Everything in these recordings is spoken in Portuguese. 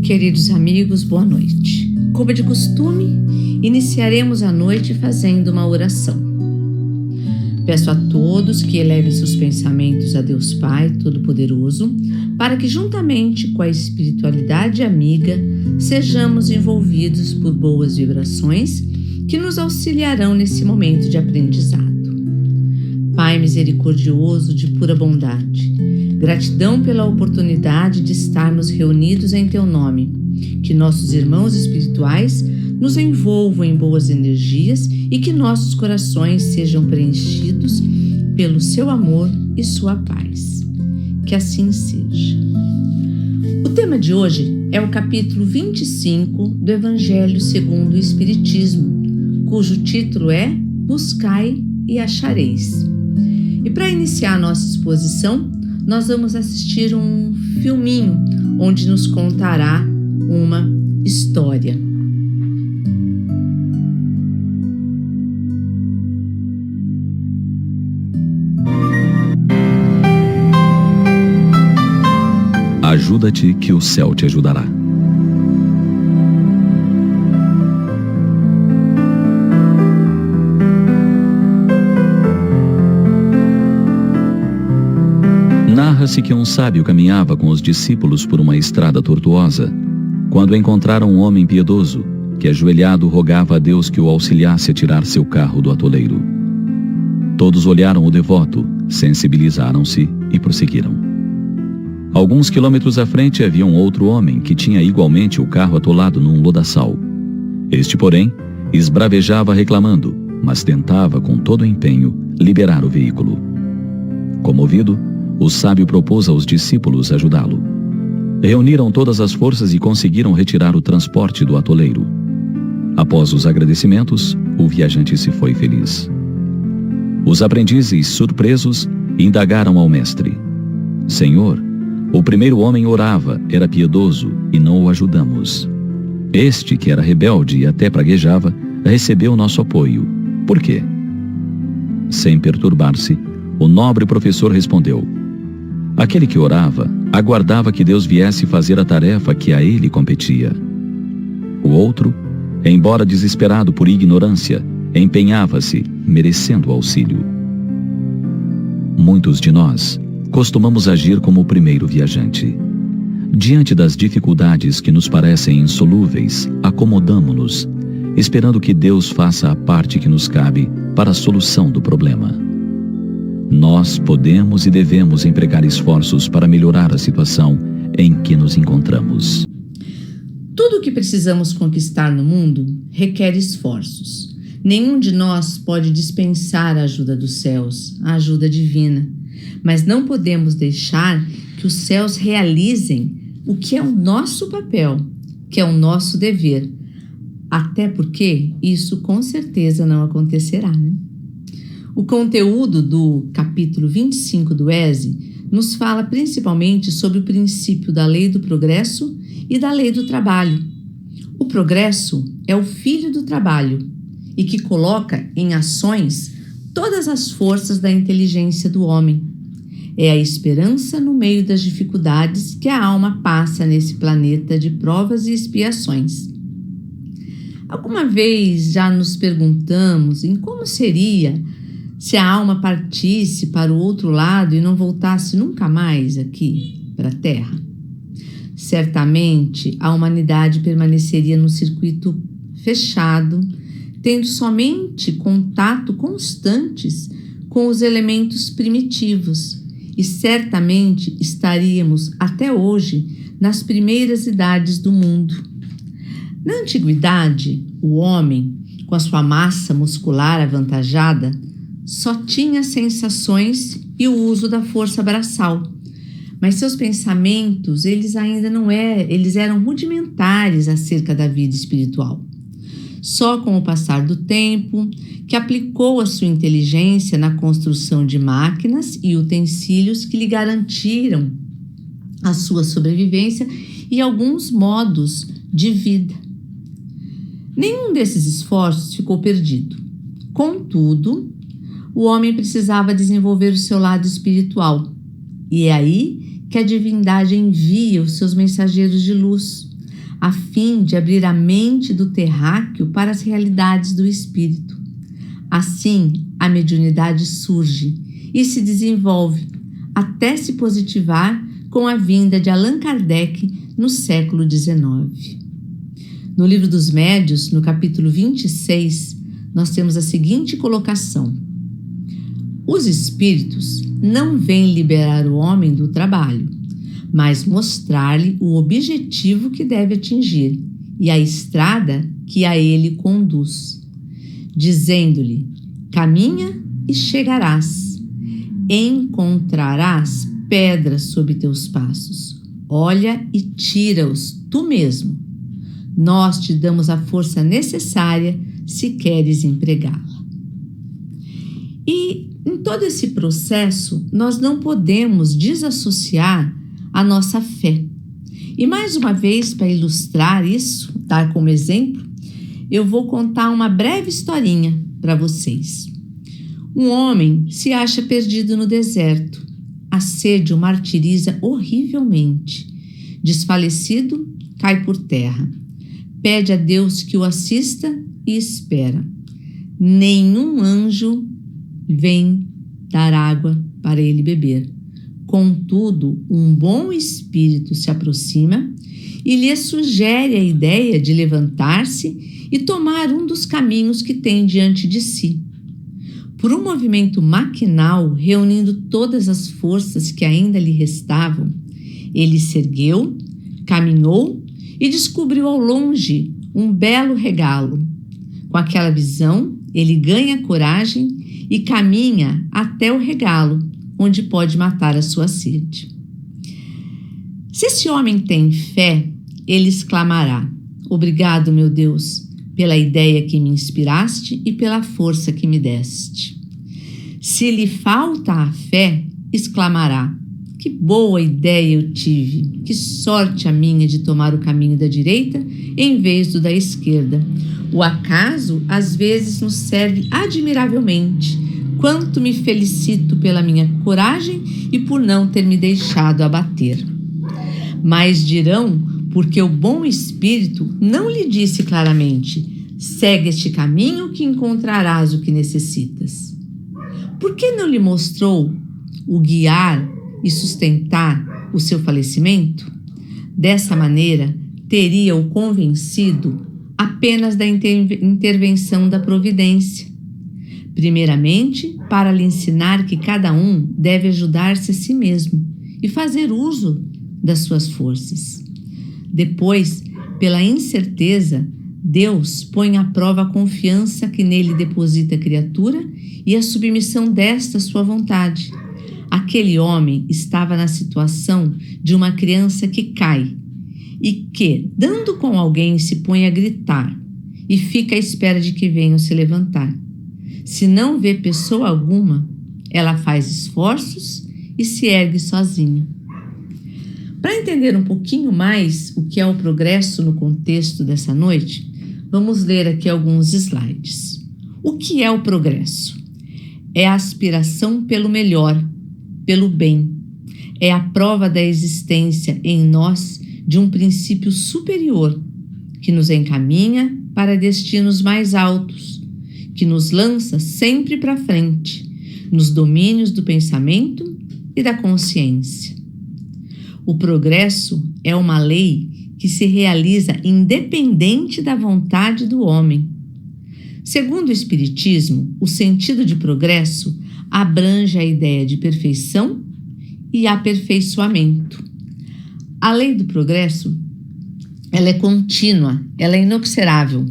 Queridos amigos, boa noite. Como é de costume, iniciaremos a noite fazendo uma oração. Peço a todos que elevem seus pensamentos a Deus Pai Todo-Poderoso, para que juntamente com a espiritualidade amiga, sejamos envolvidos por boas vibrações que nos auxiliarão nesse momento de aprendizado. Pai misericordioso de pura bondade, gratidão pela oportunidade de estarmos reunidos em Teu nome, que nossos irmãos espirituais nos envolvam em boas energias e que nossos corações sejam preenchidos pelo Seu amor e Sua paz. Que assim seja. O tema de hoje é o capítulo 25 do Evangelho segundo o Espiritismo, cujo título é Buscai e Achareis. E para iniciar a nossa exposição, nós vamos assistir um filminho onde nos contará uma história. Ajuda-te que o céu te ajudará. Narra-se que um sábio caminhava com os discípulos por uma estrada tortuosa, quando encontraram um homem piedoso, que ajoelhado rogava a Deus que o auxiliasse a tirar seu carro do atoleiro. Todos olharam o devoto, sensibilizaram-se e prosseguiram. Alguns quilômetros à frente havia um outro homem que tinha igualmente o carro atolado num lodaçal. Este, porém, esbravejava reclamando, mas tentava com todo o empenho liberar o veículo. Comovido, o sábio propôs aos discípulos ajudá-lo. Reuniram todas as forças e conseguiram retirar o transporte do atoleiro. Após os agradecimentos, o viajante se foi feliz. Os aprendizes, surpresos, indagaram ao mestre: Senhor, o primeiro homem orava, era piedoso, e não o ajudamos. Este, que era rebelde e até praguejava, recebeu nosso apoio. Por quê? Sem perturbar-se, o nobre professor respondeu: aquele que orava, aguardava que Deus viesse fazer a tarefa que a ele competia. O outro, embora desesperado por ignorância, empenhava-se, merecendo auxílio. Muitos de nós costumamos agir como o primeiro viajante. Diante das dificuldades que nos parecem insolúveis, acomodamo-nos, esperando que Deus faça a parte que nos cabe para a solução do problema. Nós podemos e devemos empregar esforços para melhorar a situação em que nos encontramos. Tudo o que precisamos conquistar no mundo requer esforços. Nenhum de nós pode dispensar a ajuda dos céus, a ajuda divina. Mas não podemos deixar que os céus realizem o que é o nosso papel, que é o nosso dever. Até porque isso com certeza não acontecerá, né? O conteúdo do capítulo 25 do ESE nos fala principalmente sobre o princípio da lei do progresso e da lei do trabalho. O progresso é o filho do trabalho e que coloca em ações todas as forças da inteligência do homem. É a esperança no meio das dificuldades que a alma passa nesse planeta de provas e expiações. Alguma vez já nos perguntamos em como seria se a alma partisse para o outro lado e não voltasse nunca mais aqui, para a Terra? Certamente a humanidade permaneceria no circuito fechado, tendo somente contato constantes com os elementos primitivos, e certamente estaríamos até hoje nas primeiras idades do mundo. Na antiguidade, o homem, com a sua massa muscular avantajada, só tinha sensações e o uso da força braçal, mas seus pensamentos eles eram rudimentares acerca da vida espiritual. Só com o passar do tempo, que aplicou a sua inteligência na construção de máquinas e utensílios que lhe garantiram a sua sobrevivência e alguns modos de vida. Nenhum desses esforços ficou perdido. Contudo, o homem precisava desenvolver o seu lado espiritual, e é aí que a divindade envia os seus mensageiros de luz, a fim de abrir a mente do terráqueo para as realidades do espírito. Assim, a mediunidade surge e se desenvolve até se positivar com a vinda de Allan Kardec no século XIX. No Livro dos Médiuns, no capítulo 26, nós temos a seguinte colocação: os espíritos não vêm liberar o homem do trabalho, mas mostrar-lhe o objetivo que deve atingir e a estrada que a ele conduz, dizendo-lhe: caminha e chegarás, encontrarás pedras sob teus passos, olha e tira-os tu mesmo. Nós te damos a força necessária se queres empregá-la. E em todo esse processo, nós não podemos desassociar a nossa fé. E mais uma vez, para ilustrar isso, dar como exemplo, eu vou contar uma breve historinha para vocês. Um homem se acha perdido no deserto. A sede o martiriza horrivelmente. Desfalecido, cai por terra. Pede a Deus que o assista e espera. Nenhum anjo vem dar água para ele beber. Contudo, um bom espírito se aproxima e lhe sugere a ideia de levantar-se e tomar um dos caminhos que tem diante de si. Por um movimento maquinal, reunindo todas as forças que ainda lhe restavam, ele se ergueu, caminhou e descobriu ao longe um belo regalo. Com aquela visão, ele ganha coragem e caminha até o regalo, onde pode matar a sua sede. Se esse homem tem fé, ele exclamará: obrigado, meu Deus, pela ideia que me inspiraste e pela força que me deste. Se lhe falta a fé, exclamará: que boa ideia eu tive, que sorte a minha de tomar o caminho da direita em vez do da esquerda. O acaso às vezes nos serve admiravelmente. Quanto me felicito pela minha coragem e por não ter me deixado abater. Mas dirão, porque o bom espírito não lhe disse claramente: segue este caminho que encontrarás o que necessitas. Por que não lhe mostrou o guiar e sustentar o seu falecimento? Dessa maneira, teria-o convencido apenas da intervenção da providência. Primeiramente, para lhe ensinar que cada um deve ajudar-se a si mesmo e fazer uso das suas forças. Depois, pela incerteza, Deus põe à prova a confiança que nele deposita a criatura e a submissão desta sua vontade. Aquele homem estava na situação de uma criança que cai e que, dando com alguém, se põe a gritar e fica à espera de que venham se levantar. Se não vê pessoa alguma, ela faz esforços e se ergue sozinha. Para entender um pouquinho mais o que é o progresso no contexto dessa noite, vamos ler aqui alguns slides. O que é o progresso? É a aspiração pelo melhor, pelo bem. É a prova da existência em nós de um princípio superior que nos encaminha para destinos mais altos, que nos lança sempre para frente, nos domínios do pensamento e da consciência. O progresso é uma lei que se realiza independente da vontade do homem. Segundo o Espiritismo, o sentido de progresso abrange a ideia de perfeição e aperfeiçoamento. A lei do progresso, ela é contínua, ela é inobserável.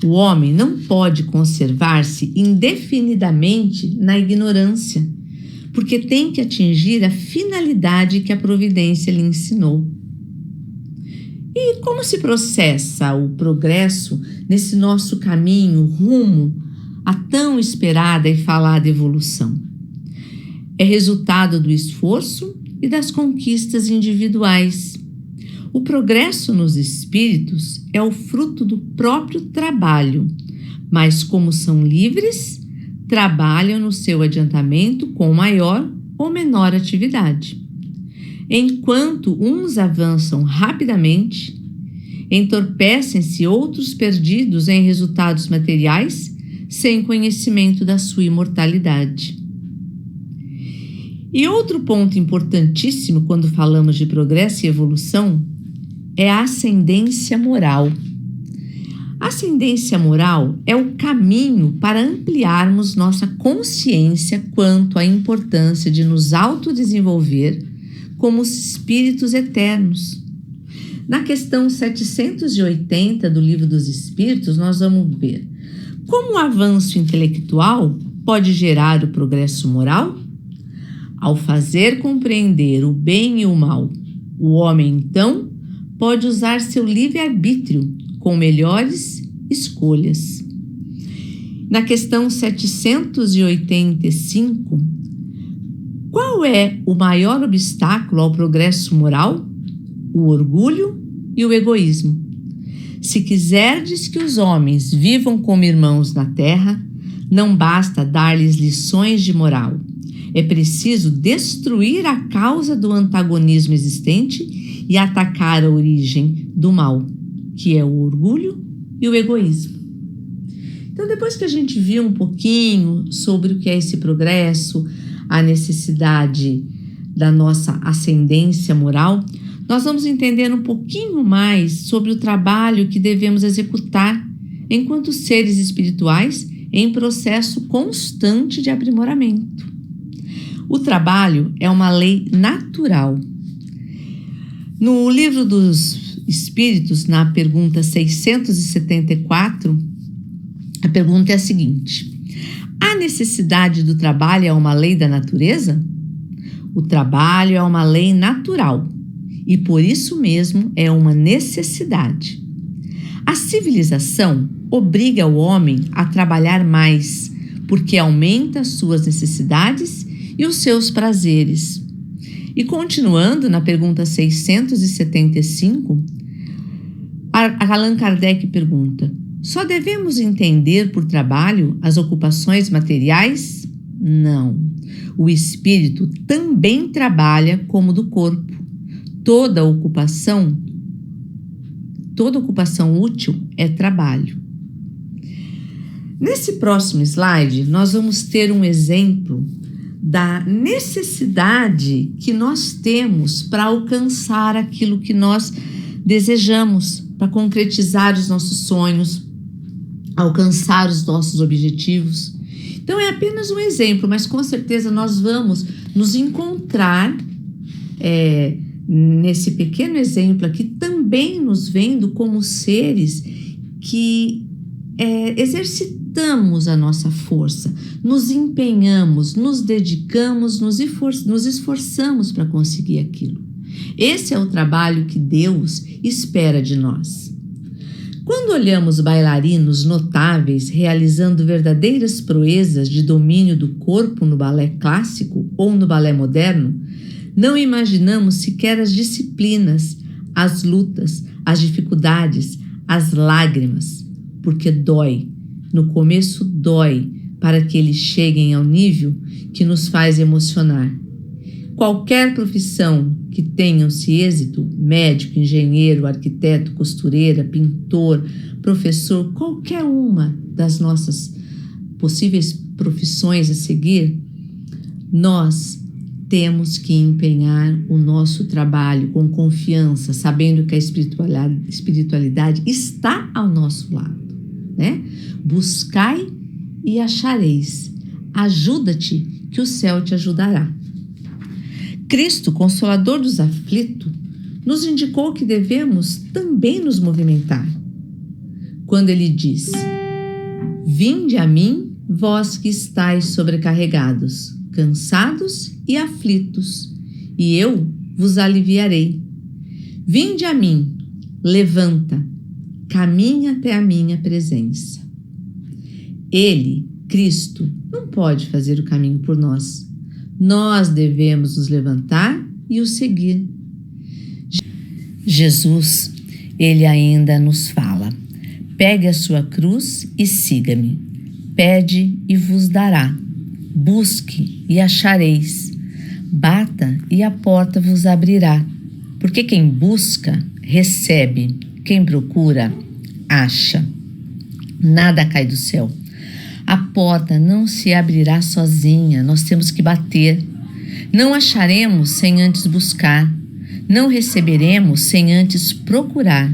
O homem não pode conservar-se indefinidamente na ignorância, porque tem que atingir a finalidade que a providência lhe ensinou. E como se processa o progresso nesse nosso caminho rumo à tão esperada e falada evolução? É resultado do esforço e das conquistas individuais. O progresso nos espíritos é o fruto do próprio trabalho, mas como são livres, trabalham no seu adiantamento com maior ou menor atividade. Enquanto uns avançam rapidamente, entorpecem-se outros perdidos em resultados materiais, sem conhecimento da sua imortalidade. E outro ponto importantíssimo quando falamos de progresso e evolução é a ascendência moral. A ascendência moral é o caminho para ampliarmos nossa consciência quanto à importância de nos autodesenvolver como espíritos eternos. Na questão 780 do Livro dos Espíritos, nós vamos ver como o avanço intelectual pode gerar o progresso moral. Ao fazer compreender o bem e o mal, o homem, então, pode usar seu livre-arbítrio com melhores escolhas. Na questão 785, qual é o maior obstáculo ao progresso moral? O orgulho e o egoísmo. Se quiserdes que os homens vivam como irmãos na terra, não basta dar-lhes lições de moral. É preciso destruir a causa do antagonismo existente e atacar a origem do mal, que é o orgulho e o egoísmo. Então, depois que a gente viu um pouquinho sobre o que é esse progresso, a necessidade da nossa ascendência moral, nós vamos entender um pouquinho mais sobre o trabalho que devemos executar enquanto seres espirituais em processo constante de aprimoramento. O trabalho é uma lei natural. No Livro dos Espíritos, na pergunta 674, a pergunta é a seguinte: a necessidade do trabalho é uma lei da natureza? O trabalho é uma lei natural e por isso mesmo é uma necessidade. A civilização obriga o homem a trabalhar mais, porque aumenta suas necessidades e os seus prazeres. E continuando na pergunta 675, Allan Kardec pergunta: só devemos entender por trabalho as ocupações materiais? Não. O espírito também trabalha como do corpo. Toda ocupação útil é trabalho. Nesse próximo slide, nós vamos ter um exemplo da necessidade que nós temos para alcançar aquilo que nós desejamos, para concretizar os nossos sonhos, alcançar os nossos objetivos. Então é apenas um exemplo, mas com certeza nós vamos nos encontrar nesse pequeno exemplo aqui, também nos vendo como seres que exercitamos a nossa força, nos empenhamos, nos dedicamos, nos esforçamos para conseguir aquilo. Esse é o trabalho que Deus espera de nós. Quando olhamos bailarinos notáveis realizando verdadeiras proezas de domínio do corpo no balé clássico ou no balé moderno, não imaginamos sequer as disciplinas, as lutas, as dificuldades, as lágrimas, porque dói. No começo dói para que eles cheguem ao nível que nos faz emocionar. Qualquer profissão que tenha-se êxito, médico, engenheiro, arquiteto, costureira, pintor, professor, qualquer uma das nossas possíveis profissões a seguir, nós temos que empenhar o nosso trabalho com confiança, sabendo que a espiritualidade está ao nosso lado, né? Buscai e achareis. Ajuda-te, que o céu te ajudará. Cristo, Consolador dos aflitos, nos indicou que devemos também nos movimentar. Quando ele diz: vinde a mim, vós que estáis sobrecarregados, cansados e aflitos, e eu vos aliviarei. Vinde a mim, levanta, caminha até a minha presença. Ele, Cristo, não pode fazer o caminho por nós. Nós devemos nos levantar e o seguir. Jesus, ele ainda nos fala: pegue a sua cruz e siga-me. Pede e vos dará. Busque e achareis. Bata e a porta vos abrirá. Porque quem busca, recebe. Quem procura, acha. Nada cai do céu. A porta não se abrirá sozinha, nós temos que bater. Não acharemos sem antes buscar. Não receberemos sem antes procurar.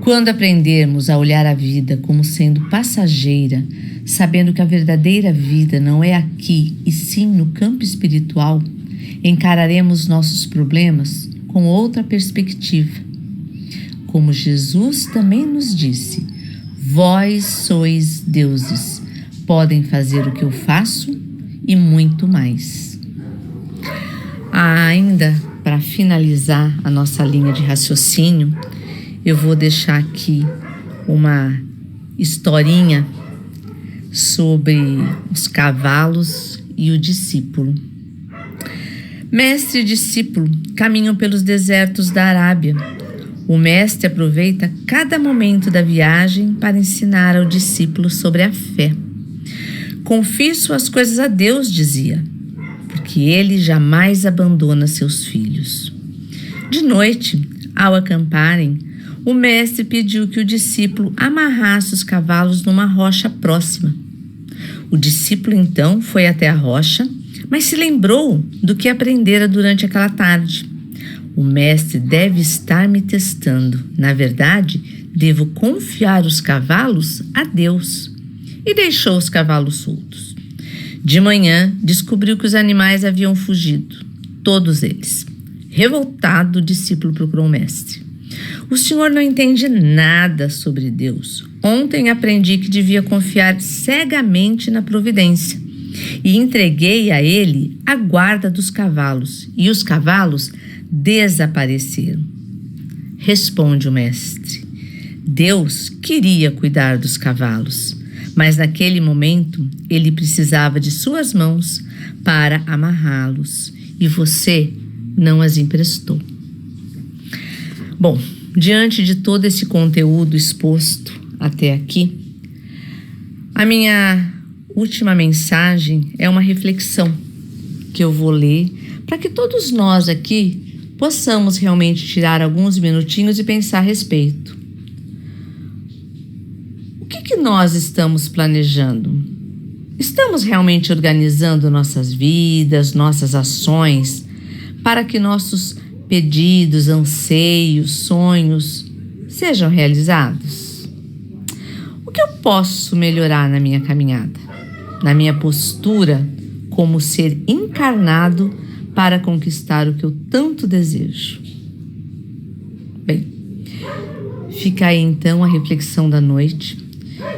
Quando aprendermos a olhar a vida como sendo passageira, sabendo que a verdadeira vida não é aqui e sim no campo espiritual, encararemos nossos problemas com outra perspectiva. Como Jesus também nos disse: vós sois deuses, podem fazer o que eu faço e muito mais. Ainda para finalizar a nossa linha de raciocínio, eu vou deixar aqui uma historinha sobre os cavalos e o discípulo. Mestre e discípulo caminham pelos desertos da Arábia. O mestre aproveita cada momento da viagem para ensinar ao discípulo sobre a fé. Confie suas coisas a Deus, dizia, porque ele jamais abandona seus filhos. De noite, ao acamparem, o mestre pediu que o discípulo amarrasse os cavalos numa rocha próxima. O discípulo então foi até a rocha, mas se lembrou do que aprendera durante aquela tarde. O mestre deve estar me testando. Na verdade, devo confiar os cavalos a Deus. E deixou os cavalos soltos. De manhã, descobriu que os animais haviam fugido. Todos eles. Revoltado, o discípulo procurou o mestre. O senhor não entende nada sobre Deus. Ontem aprendi que devia confiar cegamente na providência. E entreguei a ele a guarda dos cavalos. E os cavalos desapareceram. Responde o mestre: Deus queria cuidar dos cavalos, mas naquele momento ele precisava de suas mãos para amarrá-los e você não as emprestou. Bom, diante de todo esse conteúdo exposto até aqui, a minha última mensagem é uma reflexão que eu vou ler para que todos nós aqui possamos realmente tirar alguns minutinhos e pensar a respeito. O que nós estamos planejando? Estamos realmente organizando nossas vidas, nossas ações, para que nossos pedidos, anseios, sonhos sejam realizados? O que eu posso melhorar na minha caminhada? Na minha postura como ser encarnado para conquistar o que eu tanto desejo? Bem, fica aí então a reflexão da noite.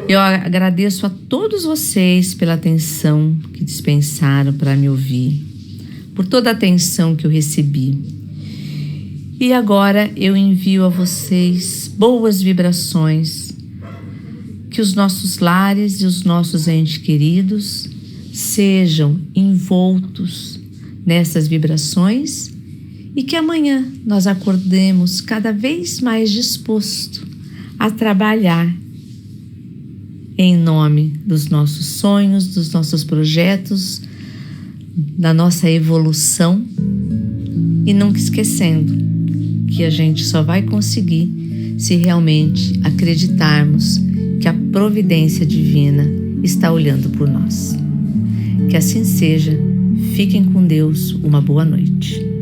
Eu agradeço a todos vocês pela atenção que dispensaram para me ouvir, por toda a atenção que eu recebi. E agora eu envio a vocês boas vibrações, que os nossos lares e os nossos entes queridos sejam envoltos nessas vibrações e que amanhã nós acordemos cada vez mais disposto a trabalhar em nome dos nossos sonhos, dos nossos projetos, da nossa evolução, e nunca esquecendo que a gente só vai conseguir se realmente acreditarmos que a providência divina está olhando por nós. Que assim seja. Fiquem com Deus. Uma boa noite.